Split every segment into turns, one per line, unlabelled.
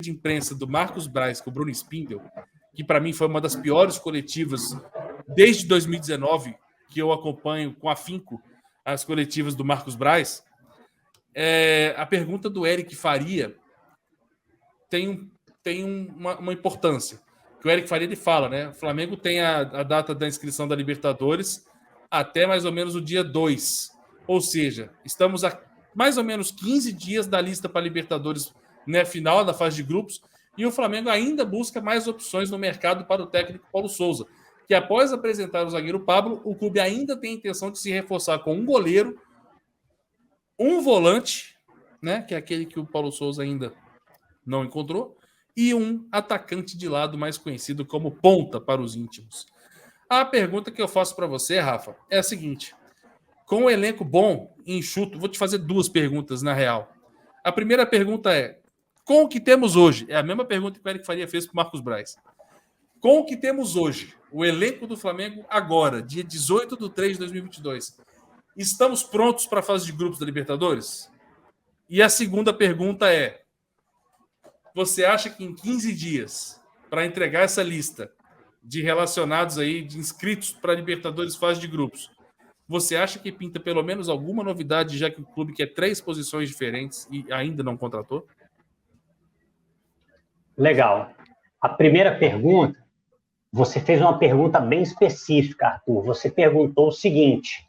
de imprensa do Marcos Braz com o Bruno Spindel, que para mim foi uma das piores coletivas desde 2019, que eu acompanho com afinco as coletivas do Marcos Braz, a pergunta do Eric Faria tem uma importância. Que o Eric Faria ele fala, né? O Flamengo tem a data da inscrição da Libertadores até mais ou menos o dia 2. Ou seja, estamos a mais ou menos 15 dias da lista para a Libertadores, né, final da fase de grupos, e o Flamengo ainda busca mais opções no mercado para o técnico Paulo Souza, que após apresentar o zagueiro Pablo, o clube ainda tem a intenção de se reforçar com um goleiro, um volante, né, que é aquele que o Paulo Souza ainda não encontrou, e um atacante de lado mais conhecido como ponta para os íntimos. A pergunta que eu faço para você, Rafa, é a seguinte: com um elenco bom e enxuto, vou te fazer duas perguntas na real. A primeira pergunta é: com o que temos hoje? É a mesma pergunta que o Eric Faria fez para o Marcos Braz. Com o que temos hoje, o elenco do Flamengo agora, dia 18 de 3 de 2022, estamos prontos para a fase de grupos da Libertadores? E a segunda pergunta é: você acha que em 15 dias, para entregar essa lista de relacionados aí, de inscritos para a Libertadores fase de grupos, você acha que pinta pelo menos alguma novidade, já que o clube quer 3 posições diferentes e ainda não contratou?
Legal. A primeira pergunta, você fez uma pergunta bem específica, Arthur. Você perguntou o seguinte: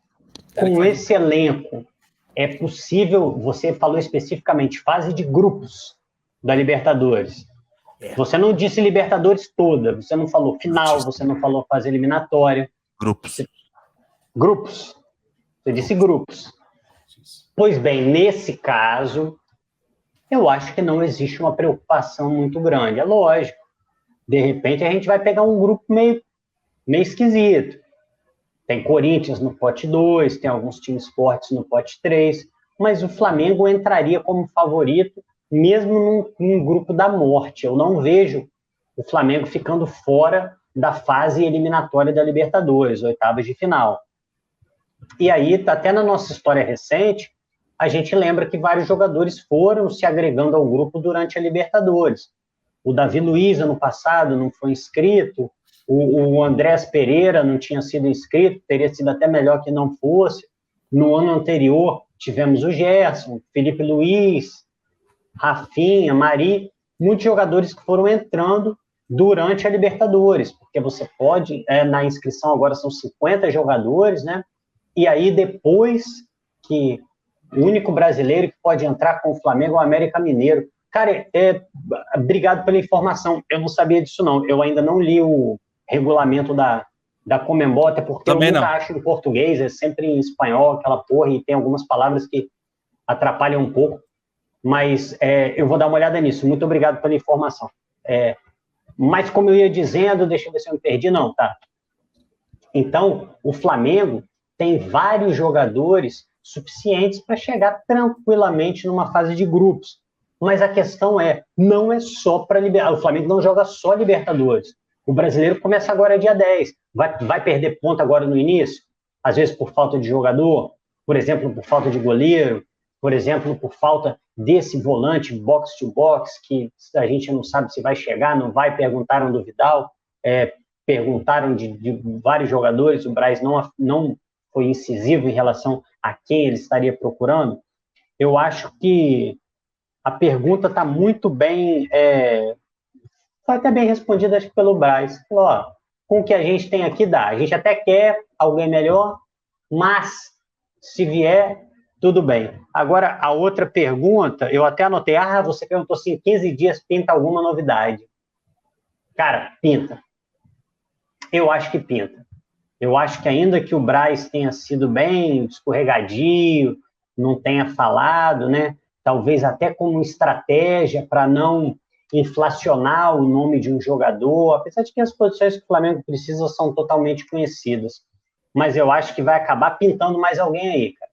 com esse elenco, é possível, você falou especificamente, fase de grupos da Libertadores. Você não disse Libertadores toda, você não falou final, você não falou fase eliminatória. Grupos. Você disse grupos. Pois bem, nesse caso, eu acho que não existe uma preocupação muito grande. É lógico. De repente, a gente vai pegar um grupo meio esquisito. Tem Corinthians no pote 2, tem alguns times fortes no pote 3, mas o Flamengo entraria como favorito mesmo num grupo da morte. Eu não vejo o Flamengo ficando fora da fase eliminatória da Libertadores, oitavas de final. E aí, até na nossa história recente, a gente lembra que vários jogadores foram se agregando ao grupo durante a Libertadores. O Davi Luiz, ano passado, não foi inscrito, o Andrés Pereira não tinha sido inscrito, teria sido até melhor que não fosse. No ano anterior, tivemos o Gerson, Felipe Luiz, Rafinha, Mari, muitos jogadores que foram entrando durante a Libertadores, porque você pode, na inscrição agora são 50 jogadores, né? E aí depois que o único brasileiro que pode entrar com o Flamengo é o América Mineiro. Cara, obrigado pela informação, eu não sabia disso não, eu ainda não li o regulamento da Conmebol, até porque também eu nunca acho em português, é sempre em espanhol, aquela porra, e tem algumas palavras que atrapalham um pouco. Mas eu vou dar uma olhada nisso. Muito obrigado pela informação. Mas como eu ia dizendo, deixa eu ver se eu me perdi. Não, tá. Então, o Flamengo tem vários jogadores suficientes para chegar tranquilamente numa fase de grupos. Mas a questão não é só para Libertadores. O Flamengo não joga só Libertadores. O brasileiro começa agora dia 10. Vai perder ponto agora no início? Às vezes por falta de jogador, por exemplo, por falta de goleiro, por exemplo, por falta desse volante box-to-box, que a gente não sabe se vai chegar, não vai. Perguntaram do Vidal, perguntaram de vários jogadores, o Braz não foi incisivo em relação a quem ele estaria procurando. Eu acho que a pergunta está muito bem, foi até bem respondida, acho que pelo Braz. Falou, com o que a gente tem aqui dá. A gente até quer alguém melhor, mas se vier, tudo bem. Agora, a outra pergunta, eu até anotei, você perguntou se em 15 dias pinta alguma novidade. Cara, pinta. Eu acho que pinta. Eu acho que ainda que o Braz tenha sido bem escorregadio, não tenha falado, né? Talvez até como estratégia para não inflacionar o nome de um jogador, apesar de que as posições que o Flamengo precisa são totalmente conhecidas. Mas eu acho que vai acabar pintando mais alguém aí, cara.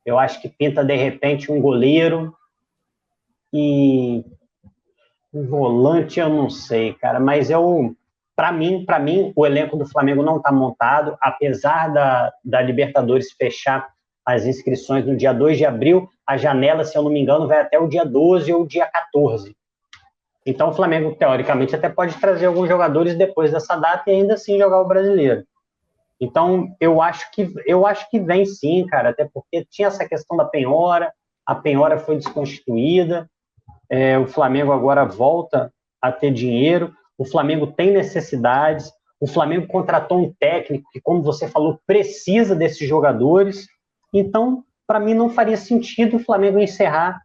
Eu acho que pinta, de repente, um goleiro e um volante, eu não sei, cara, mas para mim, o elenco do Flamengo não está montado, apesar da Libertadores fechar as inscrições no dia 2 de abril, a janela, se eu não me engano, vai até o dia 12 ou o dia 14. Então o Flamengo, teoricamente, até pode trazer alguns jogadores depois dessa data e ainda assim jogar o Brasileiro. Então, eu acho que vem sim, cara, até porque tinha essa questão da penhora, a penhora foi desconstituída, o Flamengo agora volta a ter dinheiro, o Flamengo tem necessidades, o Flamengo contratou um técnico que, como você falou, precisa desses jogadores. Então, para mim, não faria sentido o Flamengo encerrar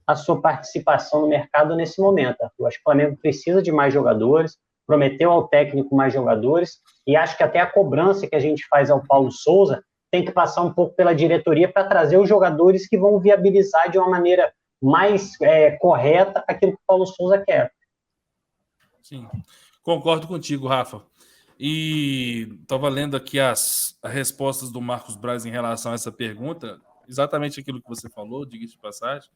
a sua participação no mercado nesse momento. Eu acho que o Flamengo precisa de mais jogadores, prometeu ao técnico mais jogadores, e acho que até a cobrança que a gente faz ao Paulo Souza tem que passar um pouco pela diretoria para trazer os jogadores que vão viabilizar de uma maneira mais correta aquilo que o Paulo Souza quer.
Sim, concordo contigo, Rafa. E estava lendo aqui as respostas do Marcos Braz em relação a essa pergunta, exatamente aquilo que você falou, diga-se de passagem.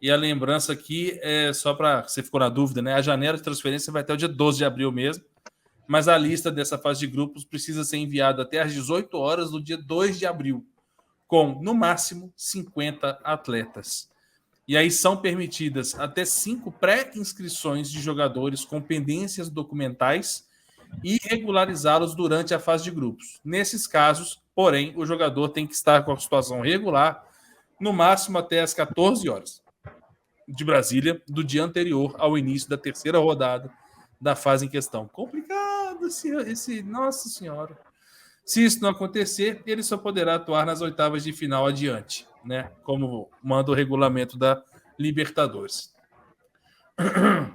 E a lembrança aqui é só para você ficou na dúvida, né? A janela de transferência vai até o dia 12 de abril mesmo, mas a lista dessa fase de grupos precisa ser enviada até às 18 horas do dia 2 de abril, com, no máximo, 50 atletas. E aí são permitidas até 5 pré-inscrições de jogadores com pendências documentais e regularizá-los durante a fase de grupos. Nesses casos, porém, o jogador tem que estar com a situação regular, no máximo até às 14 horas de Brasília, do dia anterior ao início da terceira rodada da fase em questão. Complicado nossa senhora. Se isso não acontecer, ele só poderá atuar nas oitavas de final adiante, né? Como manda o regulamento da Libertadores.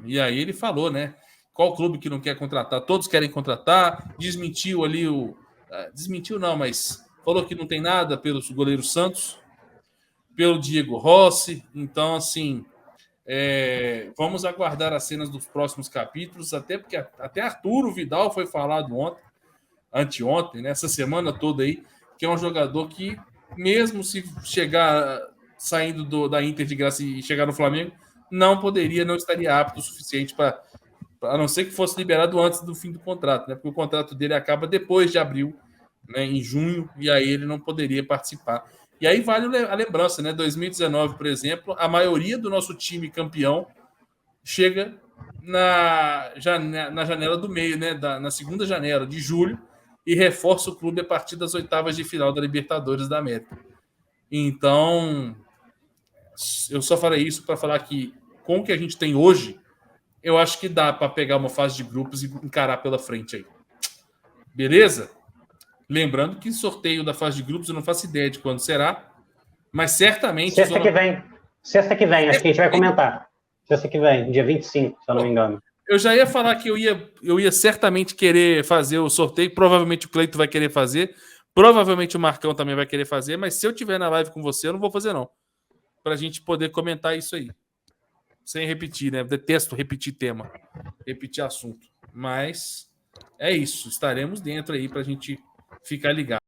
E aí ele falou, né? Qual clube que não quer contratar? Todos querem contratar. Desmentiu ali desmentiu não, mas falou que não tem nada pelo goleiro Santos, pelo Diego Rossi. Então, assim, vamos aguardar as cenas dos próximos capítulos, até porque até Arturo Vidal foi falado anteontem, né, essa semana toda aí, que é um jogador que, mesmo se chegar saindo da Inter de graça e chegar no Flamengo, não estaria apto o suficiente para, a não ser que fosse liberado antes do fim do contrato, né, porque o contrato dele acaba depois de abril, né, em junho, e aí ele não poderia participar. E aí vale a lembrança, né? 2019, por exemplo, a maioria do nosso time campeão chega na janela do meio, né? Na segunda janela de julho, e reforça o clube a partir das oitavas de final da Libertadores da América. Então, eu só falei isso para falar que, com o que a gente tem hoje, eu acho que dá para pegar uma fase de grupos e encarar pela frente aí. Beleza? Lembrando que sorteio da fase de grupos eu não faço ideia de quando será, mas certamente...
Sexta que vem, acho que a gente vai comentar. Sexta que vem, dia 25, se eu não me engano.
Eu já ia falar que eu ia certamente querer fazer o sorteio, provavelmente o Cleito vai querer fazer, provavelmente o Marcão também vai querer fazer, mas se eu tiver na live com você, eu não vou fazer não, pra gente poder comentar isso aí. Sem repetir, né? Eu detesto repetir tema, repetir assunto. Mas é isso, estaremos dentro aí pra gente ficar ligado.